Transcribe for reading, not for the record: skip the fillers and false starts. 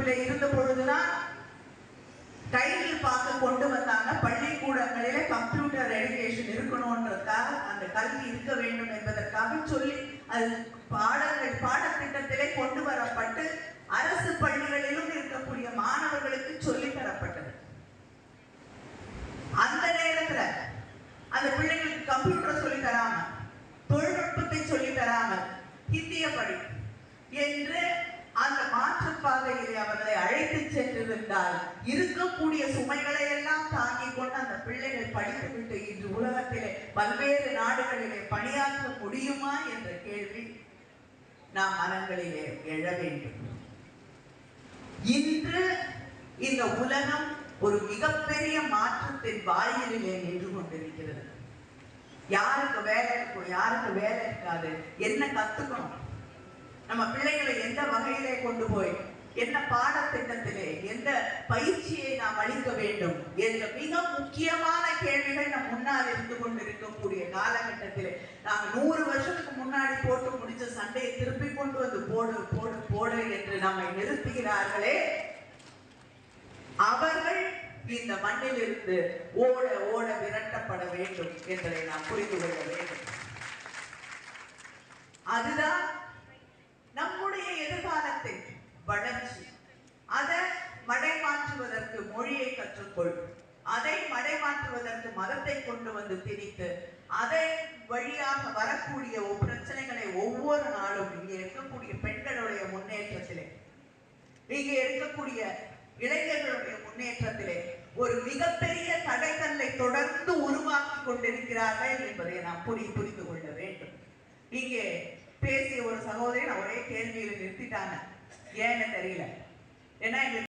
பொறுப்பில் இருந்த பொழுதுதான் கையில் பார்க்க கொண்டு வந்தாங்க. பள்ளிக்கூடங்களிலே கம்ப்யூட்டர் எடுகேஷன் இருக்கணும்ன்றதுக்காக, அந்த கல்வி இருக்க வேண்டும் என்பதற்காக சொல்லி அது பாடத்திட்டத்திலே கொண்டு வரப்பட்டு அரசு பள்ளிகளிலும் இருக்கக்கூடிய மாணவர்களுக்கு சொல்லி தரப்பட்டது. அந்த நேரத்துல அந்த பிள்ளைங்களுக்கு கம்ப்யூட்டர் சொல்லி தராம, தொழில்நுட்பத்தை சொல்லி தராம, ஹிந்திய படி என்று அந்த மாற்றுப்பாதையிலே அவர்களை அழைத்து சென்றிருந்தால் இருக்கக்கூடிய சுமைகளை எல்லாம் தாங்கிக் கொண்டு அந்த பிள்ளைகள் படித்துவிட்டு இன்று உலகத்திலே பல்வேறு நாடுகளிலே பணியாற்ற முடியுமா என்ற கேள்வி நாம் மனங்களிலே எழ வேண்டும். இன்று இந்த உலகம் ஒரு மிகப்பெரிய மாற்றத்தின் வாயிலிலே நின்று கொண்டிருக்கிறது. யாருக்கு வேலை இருக்கும், யாருக்கு வேலை இருக்காது, என்ன கத்துக்கணும், நம்ம பிள்ளைகளை எந்த வகையிலே கொண்டு போய் என்ன பாடத்திட்டத்திலே எந்த பயிற்சியை நாம் அளிக்க வேண்டும் என்ற மிக முக்கியமான கேள்விகள் நம் முன்னால் இருந்து கொண்டிருக்கக்கூடிய காலகட்டத்திலே நாம் 100 வருஷத்துக்கு முன்னாடி போட்டு முடிச்ச சண்டையை திருப்பி கொண்டு வந்து போடு போடு போடு என்று நம்மை நிறுத்துகிறார்களே, அவர்கள் இந்த மண்ணில் இருந்து ஓட ஓட விரட்டப்பட வேண்டும் என்பதை நாம் புரிந்து கொள்ள வேண்டும். அதுதான் நம்முடைய எதிர்காலத்தின் வளர்ச்சி. அதை மடைமாற்றுவதற்கு மொழியை கற்றுக்கொள், அதை மடைமாற்றுவதற்கு மதத்தை கொண்டு வந்து திணித்து அதை வழியாக வரக்கூடிய பிரச்சனைகளை ஒவ்வொரு நாளும் இங்கே இருக்கக்கூடிய பெண்களுடைய முன்னேற்றத்திலே, இங்கே இருக்கக்கூடிய இளைஞர்களுடைய முன்னேற்றத்திலே ஒரு மிகப்பெரிய தடைகளை தொடர்ந்து உருவாக்கி கொண்டிருக்கிறார்கள் என்பதை நாம் புரிந்து கொள்ள வேண்டும். இங்கே பேசிய ஒரு சகோதரி ஒரே கேள்வியில் நிறுத்திட்டாங்க, ஏன்னு தெரியல. ஏன்னா